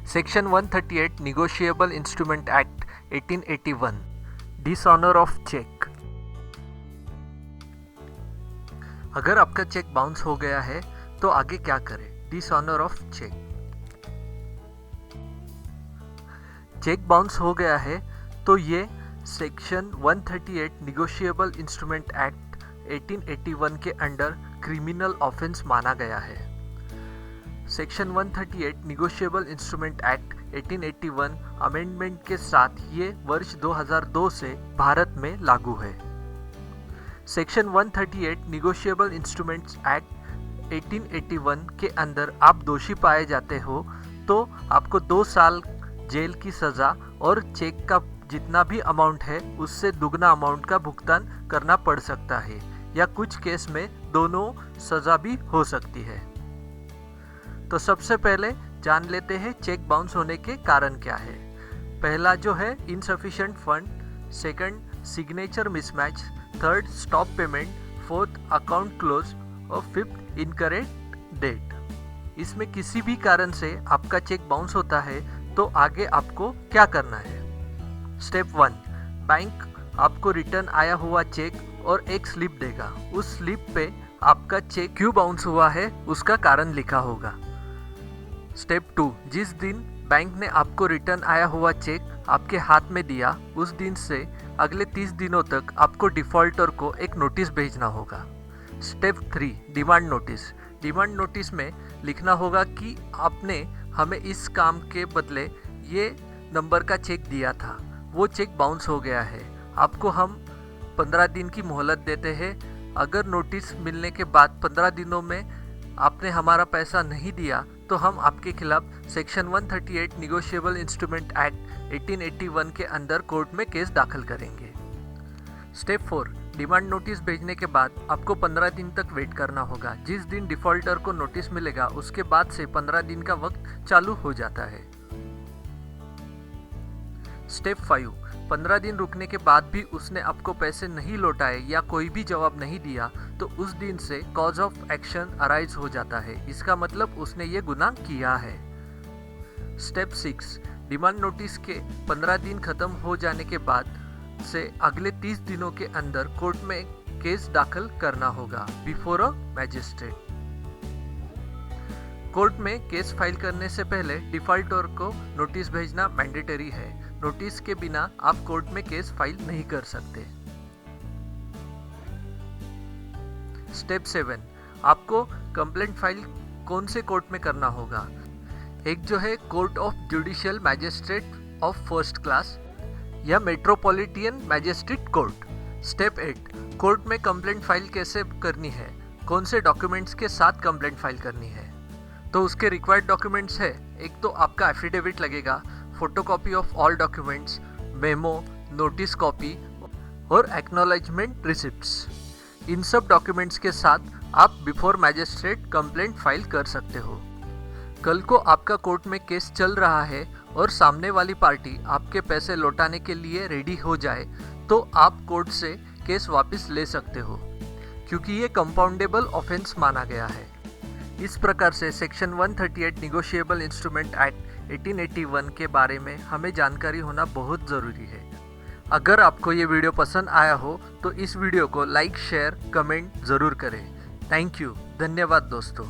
Section 138 Negotiable Instrument Act 1881 Dishonor of cheque. अगर आपका check bounce हो गया है तो आगे क्या करें? Dishonour of cheque. Cheque bounce हो गया है तो ये सेक्शन 138 निगोशिएबल इंस्ट्रूमेंट एक्ट 1881 के अंडर क्रिमिनल ऑफेंस माना गया है। Section 138 negotiable instrument act 1881 amendment के साथ ये वर्ष 2002 से भारत में लागू है। सेक्शन 138 निगोशिएबल इंस्ट्रूमेंट्स एक्ट 1881 के अंदर आप दोषी पाए जाते हो तो आपको 2 साल जेल की सज़ा और चेक का जितना भी अमाउंट है उससे दुगना अमाउंट का भुगतान करना पड़ सकता है, या कुछ केस में दोनों सज़ा भी हो सकती है। तो सबसे पहले जान लेते हैं चेक बाउंस होने के कारण क्या है। पहला जो है insufficient fund, second signature mismatch, third stop payment, fourth account close और फिफ्थ इनकरेक्ट डेट। इसमें किसी भी कारण से आपका चेक बाउंस होता है तो आगे आपको क्या करना है। स्टेप 1, बैंक आपको रिटर्न आया हुआ चेक और एक स्लिप देगा। उस स्लिप पे आपका चेक क्यों बाउंस हुआ है उसका कारण लिखा होगा। स्टेप 2, जिस दिन बैंक ने आपको रिटर्न आया हुआ चेक आपके हाथ में दिया उस दिन से अगले 30 दिनों तक आपको डिफॉल्टर को एक नोटिस भेजना होगा। Step 3, demand notice. Demand notice में लिखना होगा कि आपने हमें इस काम के बदले ये नंबर का चेक दिया था, वो चेक बाउंस हो गया है, आपको हम 15 दिन की मोहलत देते हैं। अगर नोटिस मिलने के बाद 15 दिनों में आपने हमारा पैसा नहीं दिया तो हम आपके खिलाफ सेक्शन 138 निगोशिएबल इंस्ट्रूमेंट एक्ट 1881 के अंदर कोर्ट में केस दाखिल करेंगे। स्टेप 4, डिमांड नोटिस भेजने के बाद आपको 15 दिन तक वेट करना होगा। जिस दिन डिफॉल्टर को नोटिस मिलेगा उसके बाद से 15 दिन का वक्त चालू हो जाता है। स्टेप 5, 15 दिन रुकने के बाद भी उसने आपको पैसे नहीं लौटाए या कोई भी जवाब नहीं दिया तो उस दिन से कॉज ऑफ एक्शन अराइज हो जाता है। इसका मतलब उसने ये गुनाह किया है। स्टेप 6, डिमांड नोटिस के 15 दिन खत्म हो जाने के बाद से अगले 30 दिनों के अंदर कोर्ट में केस दाखिल करना होगा बिफोर अ मैजिस्ट्रेट। कोर्ट में केस फाइल करने से पहले डिफॉल्टर को नोटिस भेजना मैंडेटरी है। नोटिस के बिना आप कोर्ट में केस फाइल नहीं कर सकते। स्टेप 7, आपको कंप्लेंट फाइल कौन से कोर्ट में करना होगा। एक जो है court of judicial magistrate of first class या metropolitan magistrate court. Step 8, court में कंप्लेंट फाइल कैसे करनी है, कौन से डॉक्यूमेंट्स के साथ कंप्लेंट फाइल करनी है। तो उसके रिक्वायर्ड डॉक्यूमेंट्स है, एक तो आपका एफिडेविट लगेगा, photocopy of all documents, memo, notice copy और एक्नॉलेजमेंट रिसिप्ट्स। इन सब डॉक्यूमेंट्स के साथ आप बिफोर मैजिस्ट्रेट कंप्लेंट फाइल कर सकते हो। कल को आपका कोर्ट में केस चल रहा है और सामने वाली पार्टी आपके पैसे लौटाने के लिए रेडी हो जाए तो आप कोर्ट से केस वापस ले सकते हो, क्योंकि ये कंपाउंडेबल ऑफेंस माना गया है। इस प्रकार से सेक्शन 138 निगोशिएबल इंस्ट्रूमेंट एक्ट 1881 के बारे में हमें जानकारी होना बहुत ज़रूरी है। अगर आपको ये वीडियो पसंद आया हो तो इस वीडियो को लाइक, शेयर, कमेंट ज़रूर करें। थैंक यू, धन्यवाद दोस्तों।